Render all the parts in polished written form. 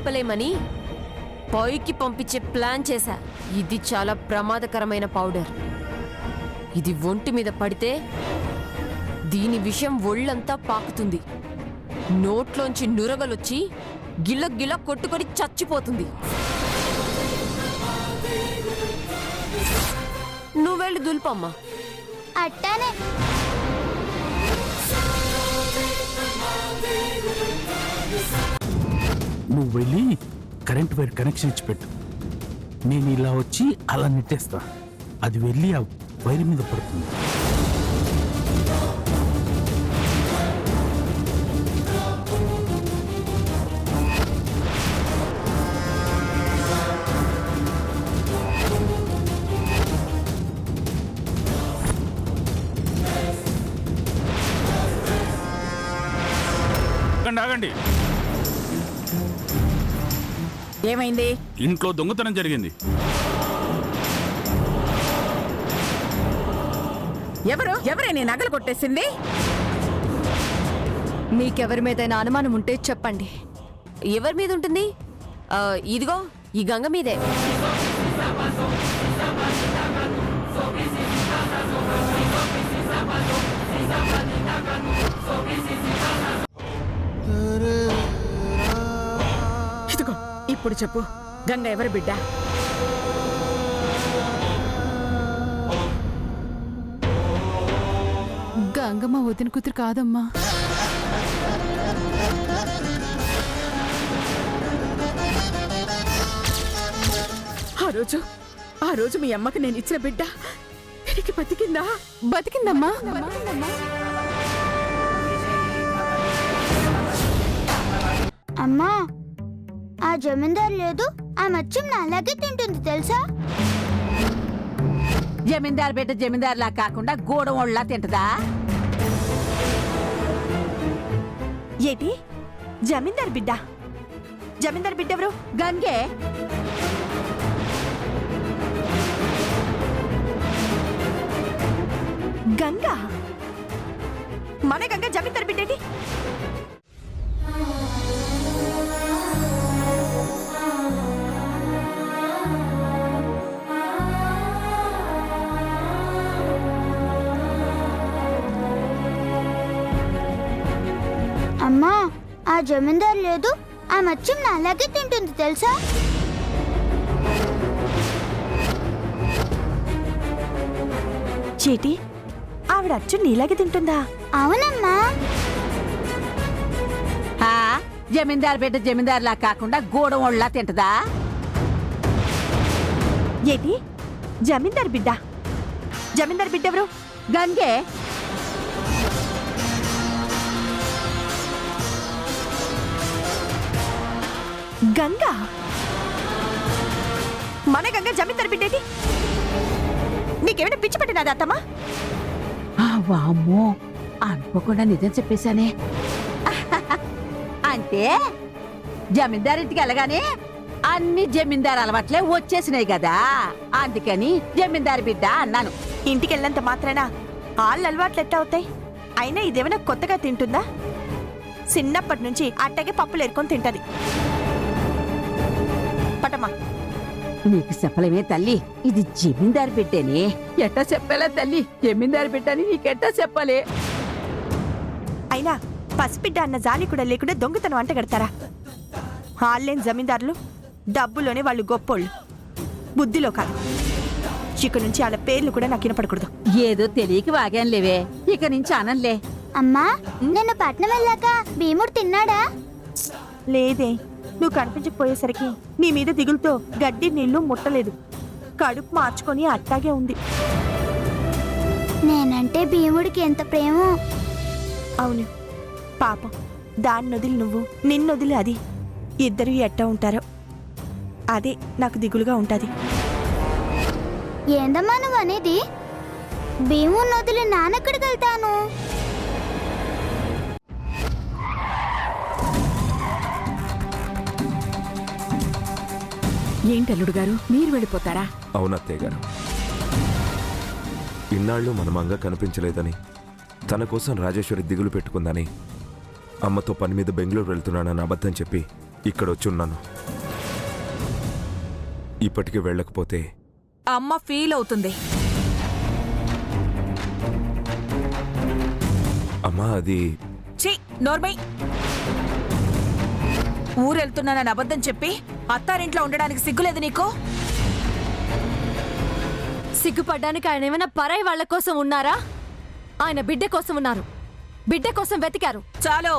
చంపలేమని పైకి పంపించే ప్లాన్ చేశా. ఇది చాలా ప్రమాదకరమైన పౌడర్. ఇది ఒంటి మీద పడితే దీని విషయం ఒళ్ళంతా పాకుతుంది. నోట్లోంచి నురగలొచ్చి గిల్ల గిల్ల కొట్టుకొని చచ్చిపోతుంది. నువ్వెళ్ళి దులిపమ్మా. అట్టానే. నువ్వు వెళ్ళి కరెంట్ వైర్ కనెక్షన్ ఇచ్చి పెట్టు. నేను ఇలా వచ్చి అలా నెట్టేస్తా. అది వెళ్ళి ఆ వైర్ మీద పడుతుంది. ఆగండి. ఏమైంది? ఇంట్లో దొంగతనం జరిగింది. ఎవరే నీ నగలు కొట్టేసింది? మీకెవరి మీదైనా అనుమానం ఉంటే చెప్పండి. ఎవరి మీద ఉంటుంది? ఇదిగో ఈ గంగ మీదే. ఇదిగో ఇప్పుడు చెప్పు, గంగ ఎవరి బిడ్డ? గంగమ్మ వదిన కూతురు కాదమ్మా. ఆ రోజు మీ అమ్మకి నేను ఇచ్చిన బిడ్డ తిరిగి బతికిందా? బతికిందమ్మా. అమ్మా, ఆ జమీందారు లేదు, ఆ మచ్చం అలాగే తింటుంది తెలుసా? జమీందారు బిడ్డ జమీందారులా కాకుండా గోడం ఒళ్ళలా తింటదా? ఏటి జమీందార్ బిడ్డ? జమీందార్ బిడ్డ ఎవరు? గంగే. గంగా? మన గంగ జమీందార్ బిడ్డేటి? అమ్మా, ఆ జమీందారు లేదు, ఆ మచ్చం అలాగే తింటుంది తెలుసా? చేటి ఆవిడ అచ్చు నీలాగే తింటుందా? అవునమ్మా. జమీందారు బిడ్డ జమీందారులా కాకుండా గోడం ఒళ్ళలా తింటదా? ఏటి జమీందార్ బిడ్డ? జమీందార్ బిడ్డ ఎవరు? గంగే. గంగా? మన గంగ జమీందార్ బిడ్డేటి? నీకేమైనా పిచ్చి పట్టినది అత్తమ్మా? వామ్మో, అనుకోకుండా నిజం చెప్పేశానే. అంటే జమీందారింటికి వెళ్ళగానే అన్ని జమీందారు అలవాట్లే వచ్చేసినాయి కదా, అందుకని జమీందారు బిడ్డ అన్నాను. ఇంటికి వెళ్ళంత మాత్రానా వాళ్ళ అలవాట్లు ఎట్టా అవుతాయి? అయినా ఇదేమైనా కొత్తగా తింటుందా? చిన్నప్పటి నుంచి అట్టగే పప్పులు ఎరుకొని తింటది. పటమా. నీకు చెప్పలేమే తల్లి, ఇది జమీందారు బిడ్డేనే. ఎట్టా చెప్పాలా తల్లి? జమీందారు బిడ్డని నీకెట్టా చెప్పాలి? అయినా పసిబిడ్డ అన్న జాలి కూడా లేకుండా దొంగతనం అంటగడతారా? వాళ్ళేం జమీందారులు, డబ్బులోనే వాళ్ళు గొప్పోళ్ళు, బుద్ధిలో కాదు. ఇక నుంచి వాళ్ళ పేర్లు కూడా నాకు వినపడకూడదు. ఏదో తెలియక వాగానులేవే, ఇక నుంచి అనంలే. అమ్మా, నేను పట్నం వెళ్ళాక భీముడు తిన్నాడా? లేదే, నువ్వు కనిపించకపోయేసరికి నీ మీద దిగులుతో గడ్డి నీళ్లు ముట్టలేదు. కడుపు మార్చుకొని అట్టాగే ఉంది. నేనంటే భీముడికి ఎంత ప్రేమో. అవును పాపం, దాన్నొదిలి నువ్వు, నిన్నొదిలి అది, ఇద్దరు ఎట్టా ఉంటారో అదే నాకు దిగులుగా ఉంటుంది. ఏందమ్మా నువ్వు అనేది? భీముడిని వదిలి నానెక్కడికి వెళ్తాను? ఏంటల్లుడు గారు, మీరు వెళ్ళిపోతారా? అవునత్తయ్య గారు, ఇన్నాళ్ళు మన మంగ కనిపించలేదని, తన కోసం రాజేశ్వరి దిగులు పెట్టుకుందని, అమ్మతో పని మీద బెంగళూరు వెళ్తున్నానని అబద్ధం చెప్పి ఇక్కడ వచ్చున్నాను. ఇప్పటికీ వెళ్ళకపోతే అమ్మ ఫీల్ అవుతుంది. అమ్మా అది ఛీ, నోర్మై. ఊరెళ్తున్నానని అబద్ధం చెప్పి అత్తారింట్లో ఉండడానికి సిగ్గులేదు నీకు? సిగ్గుపడ్డానికి ఆయన ఏమైనా పరాయి వాళ్ళ కోసం ఉన్నారా? ఆయన బిడ్డ కోసం ఉన్నారు. బిడ్డ కోసం వెతికారు. చాలు.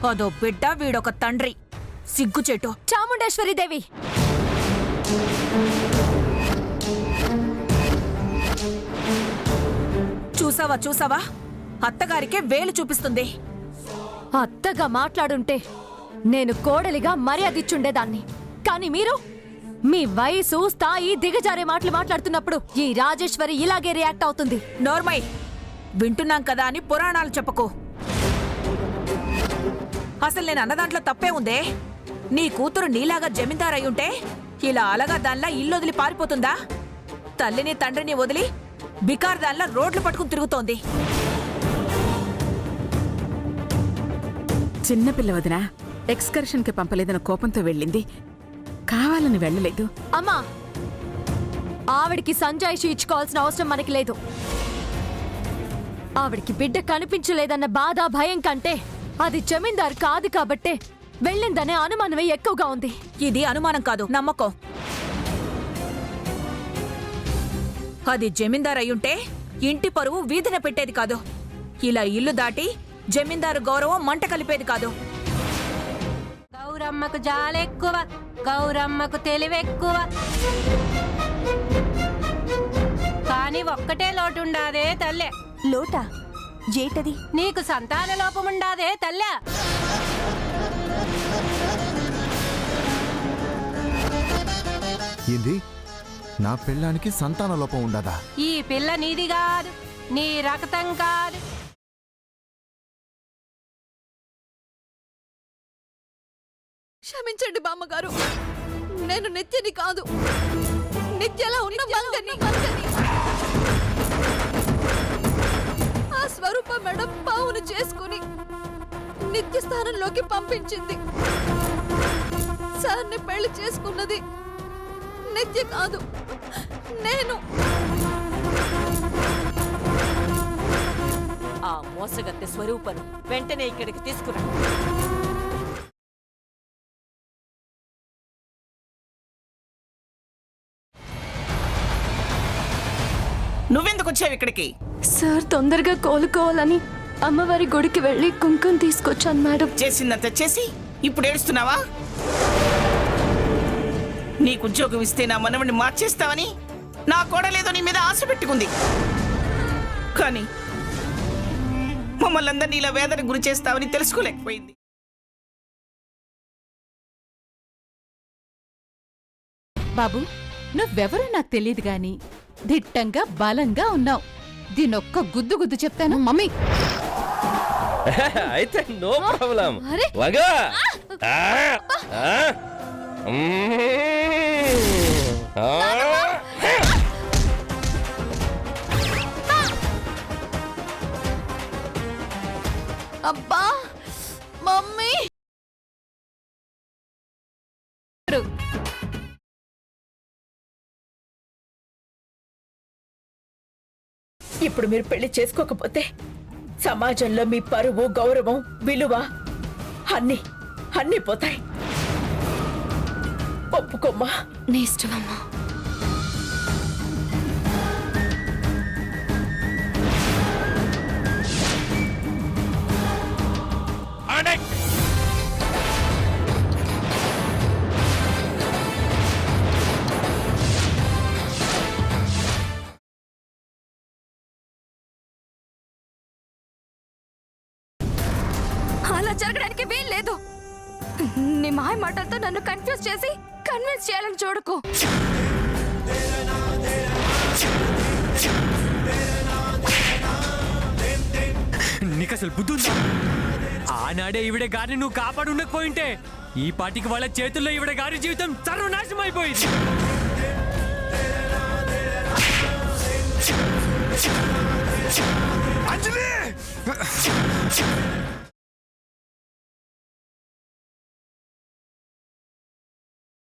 అదో బిడ్డ, వీడొక తండ్రి. సిగ్గుచేటు. చాముండేశ్వరి దేవి, చూసావా చూసావా, అత్తగారికే వేలు చూపిస్తుంది. అత్తగా మాట్లాడుంటే నేను కోడలిగా మర్యాద ఇచ్చుండేదాన్ని. కానీ మీరు మీ వయసు స్థాయి దిగజారే మాటలు మాట్లాడుతున్నప్పుడు ఈ రాజేశ్వరి ఇలాగే రియాక్ట్ అవుతుంది. నోర్మై, వింటున్నాం కదా అని పురాణాలు చెప్పకు. అసలు నేను అన్నదాంట్లో తప్పే ఉందే? నీ కూతురు నీలాగా జమీందార్ అయ్యుంటే ఇలా అలగా దానిలా ఇల్లు వదిలి పారిపోతుందా? తల్లిని తండ్రిని వదిలి బికార్ దానిలా రోడ్లు పట్టుకుని తిరుగుతోంది. చిన్నపిల్ల వదిన ఎక్స్కర్షన్కి పంపలేదన్న కోపంతో వెళ్ళింది. కావాలని వెళ్ళలేదు. అమ్మా, ఆవిడికి సంజాయిషి ఇచ్చుకోవాల్సిన అవసరం మనకి లేదు. ఆవిడికి బిడ్డ కనిపించలేదన్న బాధ, భయం కంటే అది జమీందార్ కాదు కాబట్టే వెళ్ళిందనే అనుమానమే ఎక్కువగా ఉంది. ఇది అనుమానం కాదు, నమ్మకం. అది జమీందార్ అయ్యుంటే ఇంటి పరువు వీధిన పెట్టేది కాదు. ఇలా ఇల్లు దాటి జమీందారు గౌరవం మంట కలిపేది కాదు. గౌరమ్మకు జాలెక్కువ, గౌరమ్మకు తెలివెక్కువ. కానీ ఒక్కటే లోటుండాదే తల్లే. లోటా? జేటది? నీకు సంతాన లోపముండాదే తల్లే. ఏంది? నా పెళ్ళానికి సంతాన లోపం ఉండదా? ఈ పిల్ల నీది కాదు, నీ రక్తం కాదు. క్షమించండి బామ్మగారు, నేను నిత్యని కాదు, నిత్యలా ఉన్న మంగని. ఆ స్వరూప మేడం పావును చేసుకుని నిత్య స్థానంలోకి పంపించింది. సార్ని పెళ్లి చేసుకున్నది నిత్య కాదు, నేను. ఆ మోసగత్తె స్వరూపను వెంటనే ఇక్కడికి తీసుకురా. నువ్వెందుకు వచ్చావు ఇక్కడికి? సార్ తొందరగా కోలుకోవాలని అమ్మవారి గుడికి వెళ్ళి కుంకుమ తీసుకొచ్చాను మేడం. చేసిందంత చేసి ఇప్పుడు ఏడుస్తున్నావా? నీకు ఉద్యోగం ఇస్తే నా మనవడిని మార్చేస్తావని నా కోడలేదో నీ మీద ఆశ పెట్టుకుంది. కానీ మమ్మల్ని అందరినీ ఇలా వేదన గురి చేస్తావని తెలుసుకోలేకపోయింది. బాబు, నువ్వెవరో నాకు తెలియదు గాని దిట్టంగా బలంగా ఉన్నావు. దీనొక్క గుద్దు గుద్దు చెప్తాను మమ్మీ. అయితే నో ప్రాబ్లం. అబ్బా మమ్మీ, ఇప్పుడు మీరు పెళ్లి చేసుకోకపోతే సమాజంలో మీ పరువు, గౌరవం, విలువ అన్నీ పోతాయి. ఒప్పుకోమ్మా. నీ ఇష్టమమ్మా. అలా జరగడానికి వీల్లేదు. నీ మాయ మాటలతో నన్ను కన్ఫ్యూజ్ చేసి కన్విన్స్ చేయాలని చూడకు. నీకు అసలు బుద్ధి ఉందా? ఆనాడే ఈవిడ గారిని నువ్వు కాపాడు ఉండకపోయింటే ఈ పాటికి వాళ్ళ చేతుల్లో ఈవిడ గారి జీవితం సర్వనాశనం అయిపోయింది. అంజలి!